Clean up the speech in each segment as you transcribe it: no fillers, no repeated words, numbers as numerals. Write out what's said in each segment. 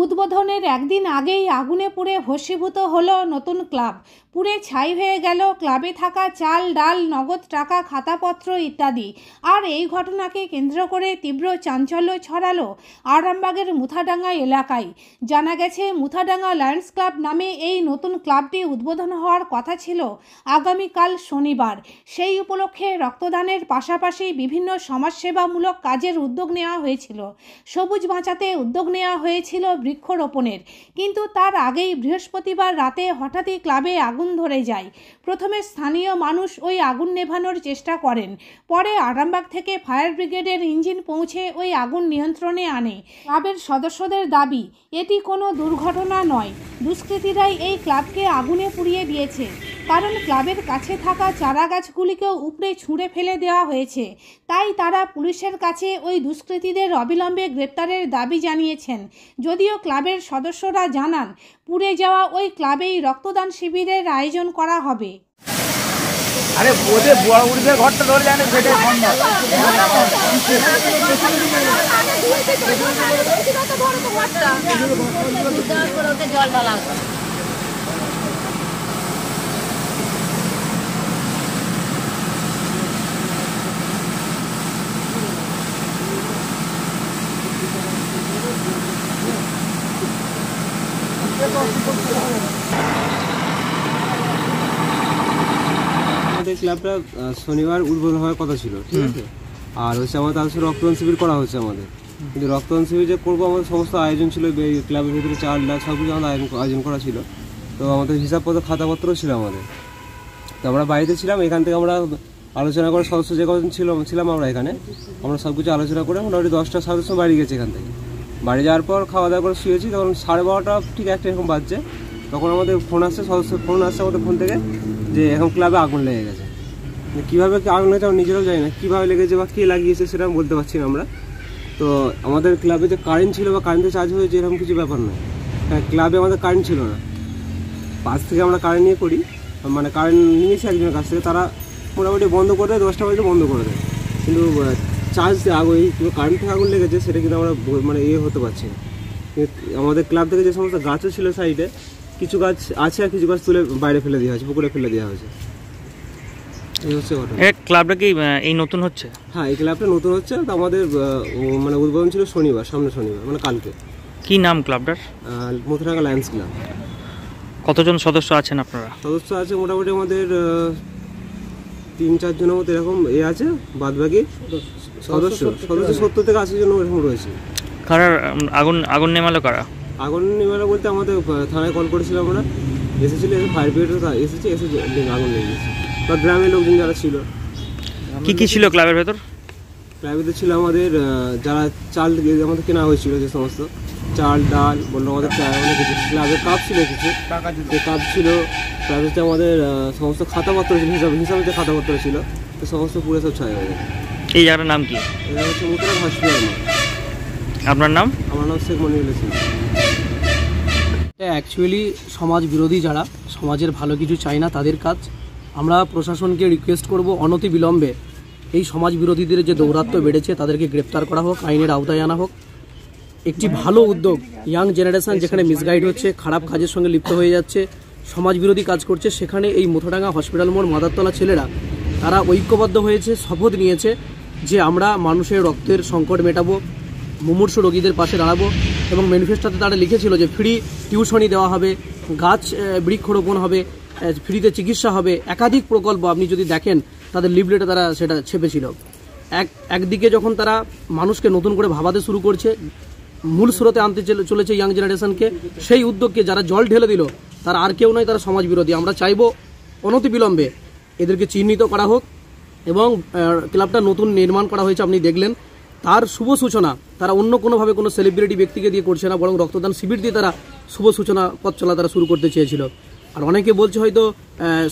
উদ্বোধনের একদিন আগেই আগুনে পুড়ে ভস্মীভূত হলো নতুন ক্লাব। পুড়ে ছাই হয়ে গেল ক্লাবে থাকা চাল, ডাল, নগদ টাকা, খাতাপত্র ইত্যাদি। আর এই ঘটনাকে কেন্দ্র করে তীব্র চাঞ্চল্য ছড়ালো আরামবাগের মুথাডাঙ্গা এলাকায়। জানা গেছে, মুথাডাঙ্গা লায়ন্স ক্লাব নামে এই নতুন ক্লাবটি উদ্বোধন হওয়ার কথা ছিল আগামীকাল শনিবার। সেই উপলক্ষে রক্তদানের পাশাপাশি বিভিন্ন সমাজসেবামূলক কাজের উদ্যোগ নেওয়া হয়েছিল। সবুজ বাঁচাতে উদ্যোগ নেওয়া হয়েছিল বৃক্ষরোপণের। কিন্তু তার আগেই বৃহস্পতিবার রাতে হঠাৎই ক্লাবে আগুন ধরে যায়। প্রথমে স্থানীয় মানুষ ওই আগুন নেভানোর চেষ্টা করেন। পরে আরামবাগ থেকে ফায়ার ব্রিগেডের ইঞ্জিন পৌঁছে ওই আগুন নিয়ন্ত্রণে আনে। ক্লাবের সদস্যদের দাবি, এটি কোনো দুর্ঘটনা নয়, দুষ্কৃতীরাই এই ক্লাবকে আগুনে পুড়িয়ে দিয়েছে। কারণ ক্লাবের কাছে থাকা চারা গাছগুলিকেও উপড়ে ছুঁড়ে ফেলে দেওয়া হয়েছে। তাই তারা পুলিশের কাছে ওই দুষ্কৃতীদের অবিলম্বে গ্রেপ্তারের দাবি জানিয়েছেন। যদিও ক্লাবের সদস্যরা জানান, পুড়ে যাওয়া ওই ক্লাবেই রক্তদান শিবিরের আয়োজন করা হবে। আরে ওদের বড় উড়িদের ঘরটা ধরে যায় না, সেটাই জল ঢালা। আমাদের ক্লাবটা শনিবার উদ্বোধন হওয়ার কথা ছিল, ঠিক আছে। আর হচ্ছে আমাদের তার সাথে রক্তদান শিবির করা হচ্ছে আমাদের। কিন্তু রক্তদান শিবির যে করবো, আমাদের সমস্ত আয়োজন ছিল, ক্লাবের ভিতরে চাল, ডাল সব কিছু আমাদের আয়োজন করা ছিল। তো আমাদের হিসাবপত্র, খাতাপত্র ছিল আমাদের। তো আমরা বাড়িতে ছিলাম, এখান থেকে আমরা আলোচনা করে সদস্য যে কজন ছিলাম আমরা এখানে, আমরা সব কিছু আলোচনা করে মোটামুটি 10টা সদস্য বাড়ি গেছে। এখান থেকে বাড়ি যাওয়ার পর খাওয়া দাওয়া করে শুয়েছি, তখন 12:30টা ঠিক একটা এরকম বাজছে। তখন আমাদের ফোন আসছে, সদস্য ফোন আসছে আমাদের ফোন থেকে যে এখন ক্লাবে আগুন লেগে গেছে। কীভাবে আগুন লেগেছে আমরা নিজেরাও জানি না, কীভাবে লেগেছে বা কে লাগিয়েছে সেটা বলতে পারছি না আমরা। তো আমাদের ক্লাবে যে কারেন্ট ছিল বা কারেন্টে চার্জ হয়েছে এরকম কিছু ব্যাপার নয়। হ্যাঁ, ক্লাবে আমাদের কারেন্ট ছিল না। পাশ থেকে আমরা কারেন্ট নিয়ে করি, মানে কারেন্ট নিয়েছি একজনের কাছ থেকে, তারা মোটামুটি বন্ধ করে দেয়, 10টা বাজে বন্ধ করে দেয়। কিন্তু চার্জ আগুন, কারেন্ট থেকে আগুন লেগেছে সেটা কিন্তু আমরা মানে হতে পারছি না। আমাদের ক্লাব থেকে যে সমস্ত গাছও ছিল সাইডে, কিছু গাছ আছে আর কিছু গাছ তুলে বাইরে ফেলে দেওয়া হয়েছে, পুকুরে ফেলে দেওয়া হয়েছে। এই হচ্ছে ঘটনা। ক্লাবটা কি এই নতুন হচ্ছে? হ্যাঁ, এই ক্লাবটা নতুন হচ্ছে। তো আমাদের মানে উদ্বোধন ছিল শনিবার, সামনে শনিবার, মানে কালকে। কি নাম ক্লাবটার? মুথাডাঙ্গা লায়ন্স ক্লাব। কতজন সদস্য আছেন আপনারা? সদস্য আছে মোটামুটি আমাদের 3-4 জনের মতো এরকম আছে, বাদবাকি সদস্য 70 থেকে 80 জন এরকম রয়েছে। কারা আগুন নেমালো? কারা আগুন নেমালো বলতে আমাদের থানায় কল করেছিলাম আমরা, এসেছিল, ফায়ার ব্রিগেড এসে আগুন লেগে গেছে। বা গ্রামের লোকজন যারা ছিল। কি ছিল ক্লাবের ভেতর? ক্লাবের ভেতর ছিল আমাদের যারা চাল আমাদের কেনা হয়েছিল, যে সমস্ত চাল, ডাল বললো, আমাদের ক্লাবের কাপ ছিল, কিছু কাপ ছিল। প্লাস হচ্ছে আমাদের সমস্ত খাতাপত্র ছিল, হিসাবে যে খাতাপত্র ছিল, তো সমস্ত পুরো সব ছায়া হয়ে গেছে। এই জায়গাটার নাম কি? এটা হচ্ছে মুথাডাঙ্গা হসপিটাল। আপনার নাম? আমার নাম শেখ মনিরুল ইসলাম। এটা অ্যাকচুয়ালি সমাজ বিরোধী, যারা সমাজের ভালো কিছু চায় না তাদের কাজ। আমরা প্রশাসনকে রিকোয়েস্ট করব, অনতি বিলম্বে এই সমাজ বিরোধীদের যে দৌরাত্ম্য বেড়েছে তাদেরকে গ্রেপ্তার করা হোক, আইনের আওতায় আনা হোক। একটি ভালো উদ্যোগ, ইয়াং জেনারেশন যেখানে মিসগাইড হচ্ছে, খারাপ কাজের সঙ্গে লিপ্ত হয়ে যাচ্ছে, সমাজ বিরোধী কাজ করছে, সেখানে এই মুথাডাঙ্গা হসপিটাল মোড় মাদারতলা ছেলেরা তারা ঐক্যবদ্ধ হয়েছে, শপথ নিয়েছে যে আমরা মানুষের রক্তের সংকট মেটাবো, মুমূর্ষু রোগীদের পাশে দাঁড়াবো। এবং ম্যানিফেস্টোতে তারা লিখেছিল যে ফ্রি টিউশনি দেওয়া হবে, গাছ বৃক্ষরোপণ হবে, ফ্রিতে চিকিৎসা হবে, একাধিক প্রকল্প আপনি যদি দেখেন তাদের লিফলেটে তারা সেটা ছেপেছিল। একদিকে যখন তারা মানুষকে নতুন করে ভাবাতে শুরু করছে, মূল স্রোতে আনতে চলেছে ইয়াং জেনারেশনকে, সেই উদ্যোগকে যারা জল ঢেলে দিল তারা আর কেউ নয়, তারা সমাজ বিরোধী। আমরা চাইব অনতি বিলম্বে এদেরকে চিহ্নিত করা হোক এবং ক্লাবটা নতুন নির্মাণ করা হয়েছে, আপনি দেখলেন, তার শুভ সূচনা তারা অন্য কোনোভাবে কোনো সেলিব্রিটি ব্যক্তিকে দিয়ে করছে না, বরং রক্তদান শিবির দিয়ে তারা শুভ সূচনা পথ চলা তারা শুরু করতে চেয়েছিল। আর অনেকে বলছে হয়তো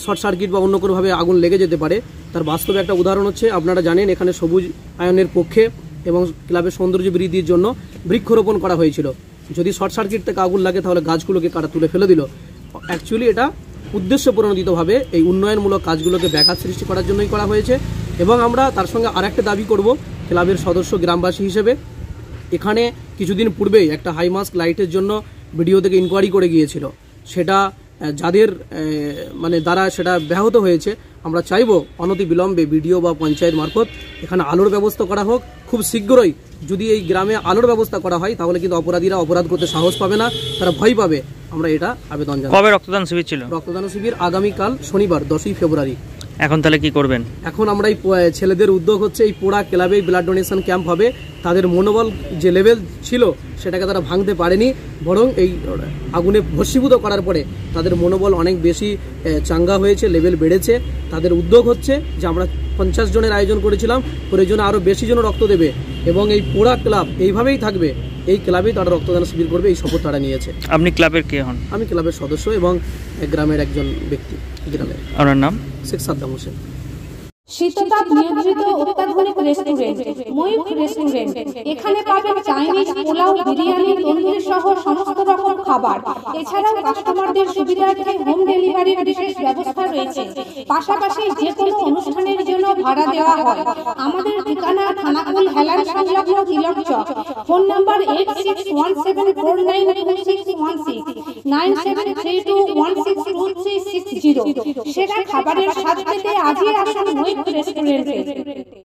শর্ট সার্কিট বা অন্য কোনোভাবে আগুন লেগে যেতে পারে। তার বাস্তবে একটা উদাহরণ হচ্ছে, আপনারা জানেন এখানে সবুজ আয়নের পক্ষে এবং ক্লাবের সৌন্দর্য বৃদ্ধির জন্য বৃক্ষরোপণ করা হয়েছিল। যদি শর্ট সার্কিট থেকে আগুন লাগে তাহলে গাছগুলোকে কাটা তুলে ফেলে দিল। অ্যাকচুয়ালি এটা উদ্দেশ্য প্রণোদিতভাবে এই উন্নয়নমূলক কাজগুলোকে ব্যাঘাত সৃষ্টি করার জন্যই করা হয়েছে। এবং আমরা তার সঙ্গে আরেকটা দাবি করব, ক্লাবের সদস্য গ্রামবাসী হিসেবে এখানে কিছুদিন পূর্বেই একটা হাই মাস্ক লাইটের জন্য ভিডিও থেকে ইনকোয়ারি করে গিয়েছিল, সেটা যাদের মানে দ্বারা সেটা ব্যাহত হয়েছে, আমরা চাইবো অনতি বিলম্বে বিডিও বা পঞ্চায়েত মারফত এখানে আলোর ব্যবস্থা করা হোক। খুব শীঘ্রই যদি এই গ্রামে আলোর ব্যবস্থা করা হয় তাহলে কিন্তু অপরাধীরা অপরাধ করতে সাহস পাবে না, তারা ভয় পাবে। আমরা এটা আবেদন জানাই। কবে রক্তদান শিবির ছিল? রক্তদান শিবির আগামীকাল শনিবার 10ই ফেব্রুয়ারি। এখন তাহলে কি করবেন? এখন আমরা এই ছেলেদের উদ্যোগ হচ্ছে এই পোড়া ক্লাবে ব্লাড ডোনেশন ক্যাম্প হবে। তাদের মনোবল যে লেভেল ছিল সেটাকে তারা ভাঙতে পারেনি, বরং এই আগুনে ভস্মীভূত করার পরে তাদের মনোবল অনেক বেশি চাঙ্গা হয়েছে, লেভেল বেড়েছে। তাদের উদ্যোগ হচ্ছে যে আমরা 50 জনের আয়োজন করেছিলাম, প্রয়োজনে আরও বেশি জন রক্ত দেবে এবং এই পোড়া ক্লাব এইভাবেই থাকবে। এই ক্লাবেই তারা রক্তদান শিবির করবে, এই শপথ তারা নিয়েছে। আপনি ক্লাবের কে হন? আমি ক্লাবের সদস্য এবং গ্রামের একজন ব্যক্তি। গ্রামের আপনার নাম? শেখ সাদ্দাম হোসেন। শীততাপ নিয়ন্ত্রিত অত্যাধুনিক রেস্টুরেন্ট ময়ূখ রেস্টুরেন্ট। এখানে পাবেন চাইনিজ, পোলাও, বিরিয়ানি, তন্দুরি সহ সমস্ত রকম খাবার। এছাড়াও কাস্টমারদের সুবিধার্থে হোম ডেলিভারির বিশেষ ব্যবস্থা রয়েছে। পাশাপাশি যে কোনো অনুষ্ঠানের জন্য ভাড়া দেওয়া হয়। আমাদের ঠিকানা থানাকুল হেলান সংলগ্ন তিলক চক। Phone number 8617492616 9732162360। সেরা খাবারের স্বাদ পেতে আজই আসুন ময়ূখ রেস্টুরেন্টে।